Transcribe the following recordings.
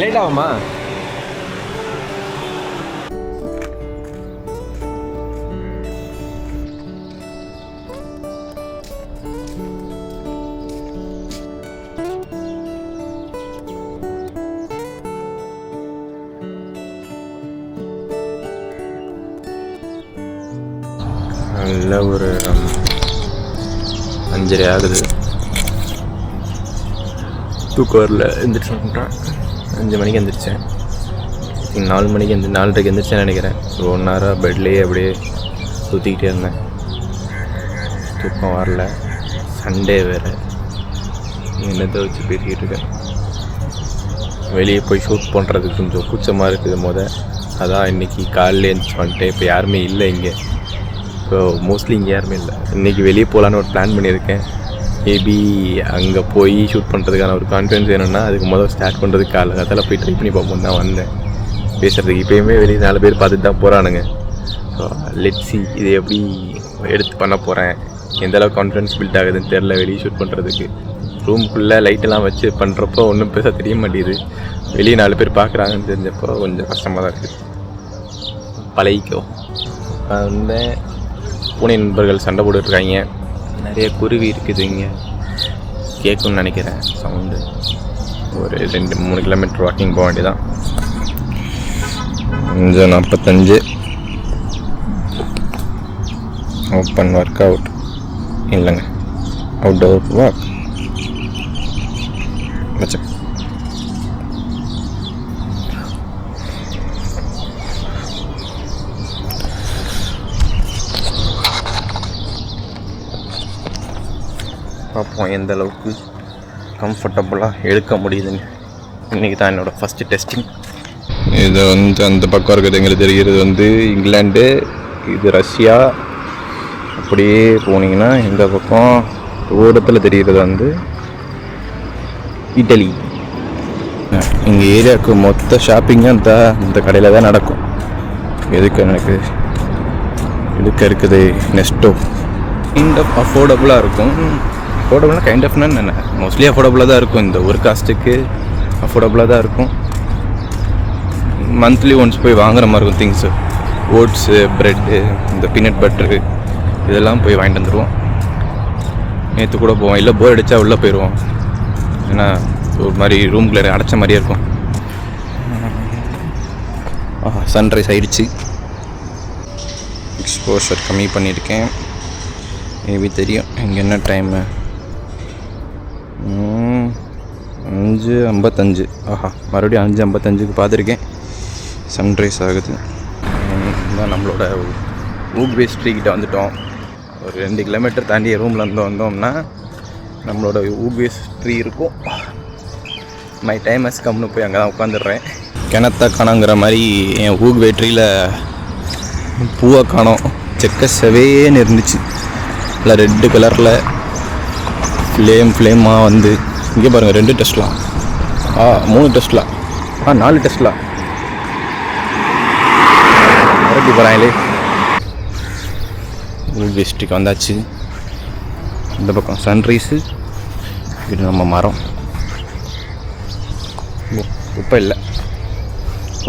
Late ஆகுமா? நல்ல ஒரு 5:30 ஆகுது. தூக்கம் வரல, எந்திரிச்சேன். 5 மணிக்கு எந்திரிச்சேன். 4 மணிக்கு 4:30க்கு எந்திரிச்சேன்னு நினைக்கிறேன். ஒரு 1 ஹவராக பெட்லேயே அப்படியே சுற்றிக்கிட்டே இருந்தேன். தூக்கம் வரல. சண்டே வேறு, என்னத்தை வச்சு பேசிக்கிட்டு இருக்கேன். வெளியே போய் ஷூட் பண்ணுறதுக்கு கொஞ்சம் கூச்சமாக இருக்குது. அதான் இன்றைக்கி காலையில் எழுந்திரிச்சு வந்துட்டேன். இப்போ யாருமே இல்லை இங்கே. ஸோ மோஸ்ட்லி இங்கே யாருமே இல்லை. இன்றைக்கி வெளியே போகலான்னு ஒரு பிளான் பண்ணியிருக்கேன். மேபி அங்கே போய் ஷூட் பண்ணுறதுக்கான ஒரு கான்ஃபிடன்ஸ் வேணும்னா அதுக்கு ஸ்டார்ட் பண்ணுறதுக்கு காலையில் போய் ட்ரை பண்ணி பார்ப்போம் தான் வந்தேன் பேசுகிறதுக்கு. இப்போயுமே வெளியே 4 பேர் பார்த்துட்டு தான் போகிறானுங்க. ஸோ லெட்ஸி இது எப்படி எடுத்து பண்ண போகிறேன், எந்தளவுக்கு கான்ஃபிடன்ஸ் பில்ட் ஆகுதுன்னு தெரில. வெளியே ஷூட் பண்ணுறதுக்கு ரூம்குள்ளே லைட்டெல்லாம் வச்சு பண்ணுறப்போ ஒன்றும் பேச தெரிய மாட்டேங்குது. வெளியே 4 பேர் பார்க்குறாங்கன்னு தெரிஞ்சப்போ கொஞ்சம் கஷ்டமாக தான் இருக்குது. பழகிக்கோ. வந்தேன். பூனை நண்பர்கள் சண்டை போட்டுட்ருக்காங்க. நிறைய குருவி இருக்குது இங்கே, கேட்கும்னு நினைக்கிறேன் சவுண்டு. ஒரு 2-3 கிலோமீட்டர் வாக்கிங் போக வேண்டியதான். 5:45 ஓப்பன் ஒர்க் அவுட் இல்லைங்க, அவுட்டோர் வாக் வச்சு. பார்ப்போம் எந்த அளவுக்கு கம்ஃபர்டபுளாக எடுக்க முடியுதுங்க. இன்றைக்கி தான் என்னோடய ஃபஸ்ட்டு டெஸ்டிங். இது அந்த பக்கம் இருக்கிறது எங்களுக்கு தெரிகிறது இங்கிலாண்டு, இது ரஷ்யா. அப்படியே போனீங்கன்னா இந்த பக்கம் தூரத்தில் தெரிகிறது இட்டலி. எங்கள் ஏரியாவுக்கு மொத்த ஷாப்பிங்கும் இந்த கடையில் தான் நடக்கும். எதுக்கு எனக்கு இருக்குது நெஸ்டோ. கைண்ட் ஆஃப் அஃபோர்டபுளாக இருக்கும். அஃபோர்டபுளாக கைண்ட் ஆஃப்னா என்ன, மோஸ்ட்லி அஃபோர்டபுளாக தான் இருக்கும். இந்த ஒரு காஸ்ட்டுக்கு அஃபோர்டபுளாக தான் இருக்கும். மந்த்லி ஒன்ஸ் போய் வாங்குற மாதிரி இருக்கும் திங்ஸு. ஓட்ஸு, ப்ரெட்டு, இந்த பீனட் பட்டரு இதெல்லாம் போய் வாங்கிட்டு வந்துடுவோம். நேற்று கூட போவோம். இல்லை போர் அடித்தா உள்ளே போயிடுவோம். ஏன்னா ஒரு மாதிரி ரூம்குள்ளே அடைச்ச மாதிரியே இருக்கும். சன்ரைஸ் ஆகிடுச்சு. எக்ஸ்போஷர் கம்மி பண்ணியிருக்கேன். மேபி தெரியும் இங்கே என்ன டைமு. 5:55. மறுபடியும் 5:55க்கு பார்த்துருக்கேன். சன்ரைஸ் ஆகுது. இதுதான் நம்மளோட ஊக்வே ஸ்ட்ரீக்கிட்ட வந்துட்டோம். ஒரு 2 கிலோமீட்டர் தாண்டி ரூமில் வந்தோம்னா நம்மளோட ஊக்வே ஸ்ட்ரீ இருக்கும். மை டைம் ஹஸ் கம்னு போய் அங்கே தான் உட்காந்துடுறேன். கிணத்த காணோங்கிற மாதிரி என் ஊக்வே ட்ரீயில் பூவை காணோம். செக்க செவேன்னு இருந்துச்சு. இல்லை ரெட்டு கலரில் ஃப்ளேமாக இங்கே பாருங்கள். 2 டெஸ்ட்லாம், 3 டெஸ்ட்லாம், 4 டெஸ்ட்லாம் மறுபடி போகிறாங்களே. டிஸ்ட்ரிக் வந்தாச்சு. இந்த பக்கம் சன்ரைஸு, இது நம்ம மரம். குப்பை இல்லை,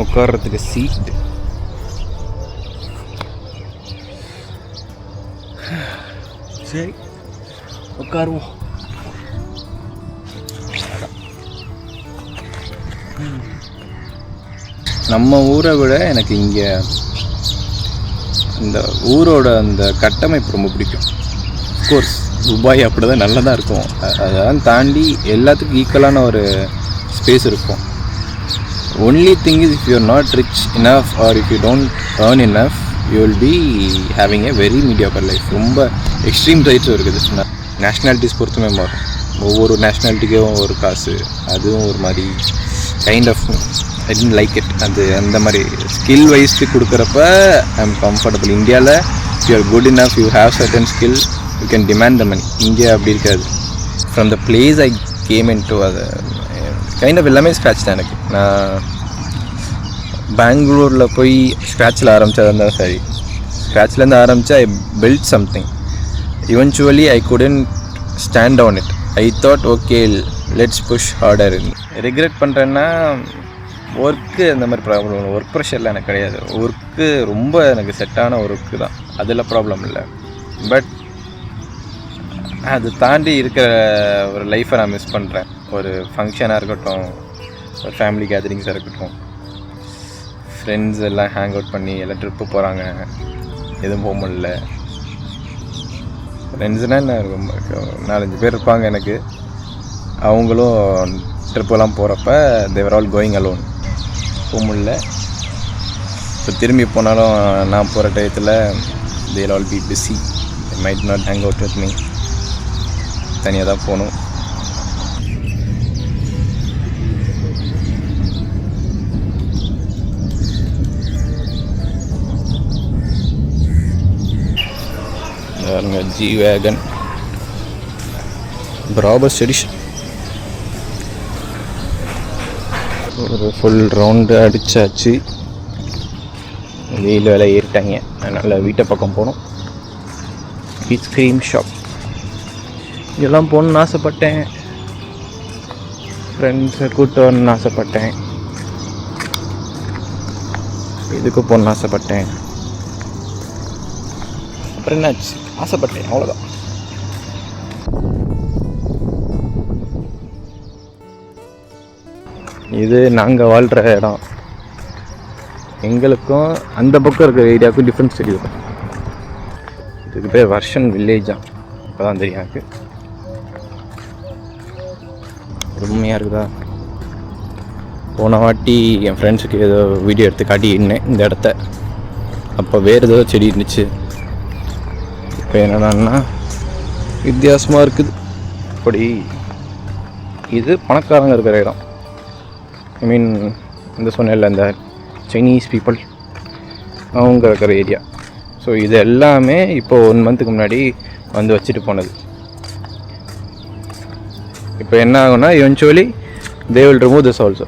உட்கார்றதுக்கு சீட்டு. சரி உட்காருவோம். நம்ம ஊரை விட எனக்கு இங்கே இந்த ஊரோட அந்த கட்டமைப்பு ரொம்ப பிடிக்கும். அஃப்கோர்ஸ் துபாய் அப்படி தான் நல்லா தான் இருக்கும். அதெல்லாம் தாண்டி எல்லாத்துக்கும் ஈக்குவலான ஒரு ஸ்பேஸ் இருக்கும். Only thing is if you are not rich enough or if you don't earn enough you will be having a very mediocre life. ரொம்ப எக்ஸ்ட்ரீம் சைட்ஸும் இருக்குது. நேஷ்னாலிட்டிஸ் பொறுத்துமே மாறும். ஒவ்வொரு நேஷ்னாலிட்டிக்கும் ஒரு காசு, அதுவும் ஒரு மாதிரி kind of I tend like it. அந்த மாதிரி ஸ்கில் வைஸ்க்கு கொடுக்குறப்ப ஐ எம் கம்ஃபர்டபுள். இந்தியாவில் you are good enough, you have certain skill, you can demand the money. India அப்படி இருக்காது. From the place I came in to அது கைண்ட் ஆஃப் எல்லாமே scratch தான் எனக்கு. நான் பெங்களூரில் போய் ஸ்க்ராட்சில் ஆரம்பித்தா இருந்தாலும் சரி, ஸ்க்ராட்ச்லேருந்து ஆரம்பித்தா I build something. eventually I couldn't stand on it. I thought okay, let's push harder. Regret பண்ணுறேன்னா ஒர்க்கு அந்த மாதிரி ப்ராப்ளம், ஒர்க் ப்ரெஷரில் எனக்கு கிடையாது. ஒர்க்கு ரொம்ப எனக்கு செட்டான ஒர்க்கு தான், அதில் ப்ராப்ளம் இல்லை. பட் அது தாண்டி இருக்கிற ஒரு லைஃப்பை நான் மிஸ் பண்ணுறேன். ஒரு ஃபங்க்ஷனாக இருக்கட்டும், ஒரு ஃபேமிலி கேதரிங்ஸாக இருக்கட்டும், ஃப்ரெண்ட்ஸ் எல்லாம் ஹேங் அவுட் பண்ணி எல்லாம் ட்ரிப்பு போகிறாங்க, எதுவும் போக முடியல. ஃப்ரெண்ட்ஸ்னால் என்ன, 4-5 பேர் இருப்பாங்க எனக்கு. அவங்களும் ட்ரிப்பெல்லாம் போகிறப்ப தேவர் ஆல் கோயிங் அலோன், போக முடியல. இப்போ திரும்பி போனாலும் நான் போகிற டயத்தில் they'll all be busy, they might not hang out with me. தனியாக தான் போகணும். ஜி வேகன் பிராபஸ் எடிஷன் ஒரு ஃபுல் ரவுண்டு அடித்தாச்சு. வெயில் வேலை ஏறிட்டாங்க, அதனால் வீட்டை பக்கம் போகணும். ஐஸ்கிரீம் ஷாப் இதெல்லாம் போகணுன்னு ஆசைப்பட்டேன், ஃப்ரெண்ட்ஸை கூப்பிட்டு வரணுன்னு ஆசைப்பட்டேன், இதுக்கு போகணுன்னு ஆசைப்பட்டேன். அப்புறம் என்னாச்சு, ஆசைப்பட்டேன், அவ்வளோதான். இது நாங்கள் வாழ்கிற இடம். எங்களுக்கும் அந்த பக்கம் இருக்கிற ஏரியாவுக்கும் டிஃப்ரென்ஸ் தெரியும். இதுக்கு பேர் வர்ஷன் வில்லேஜா, இப்போ தான் தெரியும் எனக்கு. உண்மையாக இருக்குதா? போன வாட்டி என் ஃப்ரெண்ட்ஸுக்கு ஏதோ வீடியோ எடுத்து காட்டியிருந்தேன் இந்த இடத்த. அப்போ வேறு ஏதோ செடி இருந்துச்சு. இப்போ என்னடான்னா வித்தியாசமாக இருக்குது. அப்படி இது பணக்காரங்க இருக்கிற இடம். ஐ மீன் இந்த சொன்னேன்ல, இந்த சைனீஸ் பீப்புள் அவங்க இருக்கிற ஏரியா. ஸோ இது எல்லாமே இப்போ 1 மந்த்துக்கு முன்னாடி வந்து வச்சுட்டு போனது. இப்போ என்ன ஆகும்னா eventually they will remove this also.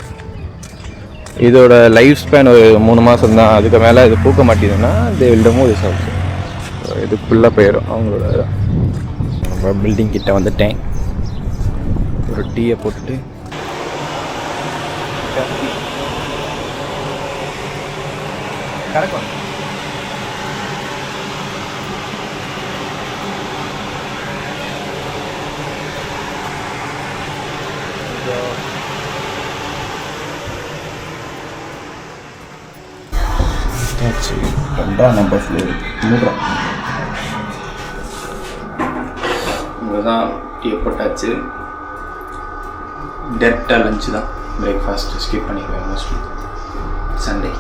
இதோட லைஃப் ஸ்பேன் ஒரு 3 மாதம் தான், அதுக்கு மேலே இது பூக்க மாட்டேதுன்னா they will remove this also. இதுக்குள்ளே போயிடும் அவங்களோட. பில்டிங் கிட்ட வந்துட்டேன். ஒரு டீயை போட்டுட்டு கரெக்ட் நம்பர் ஃப்ளோர் மூடுறோம். இங்கே தான் டீ போட்டாச்சு. டேரெக்டாக லஞ்சு தான், பிரேக்ஃபாஸ்ட்டு ஸ்கிப் பண்ணிடுவேன் மோஸ்ட்லி சண்டே.